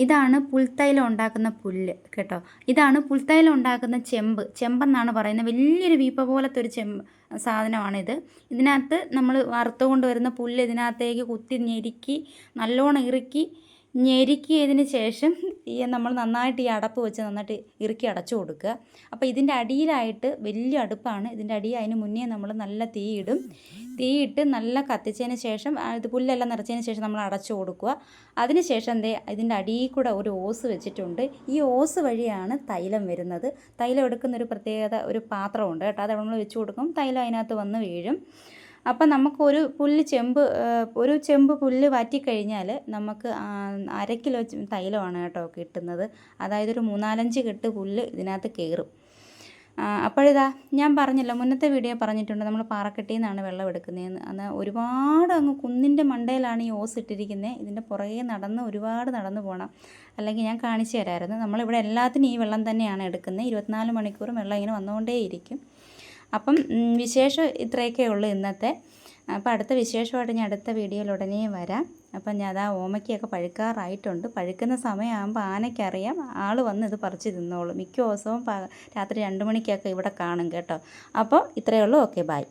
ഇതാണ് പുൽത്തൈലം ഉണ്ടാക്കുന്ന പുല്ല് കേട്ടോ. ഇതാണ് പുൽത്തൈലം ഉണ്ടാക്കുന്ന ചെമ്പെന്നാണ് പറയുന്നത്. വലിയൊരു വീപ്പ പോലത്തെ ഒരു സാധനമാണിത്. ഇതിനകത്ത് നമ്മൾ വറുത്തുകൊണ്ട് വരുന്ന പുല്ല് ഇതിനകത്തേക്ക് കുത്തി ഞെരുക്കി നല്ലോണം ഇറുക്കി ഞെരുക്കിയതിന് ശേഷം നമ്മൾ നന്നായിട്ട് ഈ അടപ്പ് വെച്ച് നന്നായിട്ട് ഇറുക്കി അടച്ചു കൊടുക്കുക. അപ്പോൾ ഇതിൻ്റെ അടിയിലായിട്ട് വലിയ അടുപ്പാണ്. ഇതിൻ്റെ അടിയിൽ അതിന് മുന്നേ നമ്മൾ നല്ല തീയിട്ട് നല്ല കത്തിച്ചതിന് ശേഷം ഇത് പുല്ലെല്ലാം നിറച്ചതിന് ശേഷം നമ്മൾ അടച്ചു കൊടുക്കുക. അതിന് ശേഷം ഇതിൻ്റെ അടിയിൽ കൂടെ ഒരു ഓസ് വെച്ചിട്ടുണ്ട്. ഈ ഓസ് വഴിയാണ് തൈലം വരുന്നത്. തൈലം എടുക്കുന്ന ഒരു പ്രത്യേകത ഒരു പാത്രമുണ്ട് കേട്ടോ. അത് നമ്മൾ വെച്ച് കൊടുക്കും, തൈലം അതിനകത്ത് വന്ന് വീഴും. അപ്പം നമുക്കൊരു ഒരു ചെമ്പ് പുല്ല് വാറ്റിക്കഴിഞ്ഞാൽ നമുക്ക് 1/2 കിലോ തൈലമാണ് കേട്ടോ കിട്ടുന്നത്. അതായത് ഒരു 3-4 കെട്ട് പുല്ല് ഇതിനകത്ത് കയറും. അപ്പോഴിതാ ഞാൻ പറഞ്ഞല്ലോ, മുന്നത്തെ വീഡിയോ പറഞ്ഞിട്ടുണ്ട് നമ്മൾ പാറക്കെട്ടിൽ നിന്നാണ് വെള്ളം എടുക്കുന്നതെന്ന്. എന്നാൽ ഒരുപാട് അങ്ങ് കുന്നിൻ്റെ മണ്ടയിലാണ് ഈ ഓസ് ഇട്ടിരിക്കുന്നത്. ഇതിൻ്റെ പുറകെ ഒരുപാട് നടന്നു പോകണം, അല്ലെങ്കിൽ ഞാൻ കാണിച്ചു തരാമായിരുന്നു. നമ്മളിവിടെ എല്ലാത്തിനും ഈ വെള്ളം തന്നെയാണ് എടുക്കുന്നത്. 24 മണിക്കൂറും വെള്ളം ഇങ്ങനെ വന്നുകൊണ്ടേയിരിക്കും. അപ്പം വിശേഷം ഇത്രയൊക്കെ ഉള്ളൂ ഇന്നത്തെ. അപ്പോൾ അടുത്ത വിശേഷമായിട്ട് ഞാൻ അടുത്ത വീഡിയോയിൽ ഉടനെ വരാം. അപ്പം ഞാൻ ഓമയ്ക്കൊക്കെ പഴുക്കാറായിട്ടുണ്ട്. പഴുക്കുന്ന സമയമാകുമ്പോൾ ആനയ്ക്കറിയാം, ആൾ വന്ന് ഇത് പറിച്ച് തിന്നോളും. മിക്ക ദിവസവും രാത്രി 2 മണിക്കൊക്കെ ഇവിടെ കാണും കേട്ടോ. അപ്പോൾ ഇത്രയേ ഉള്ളൂ. Okay, by.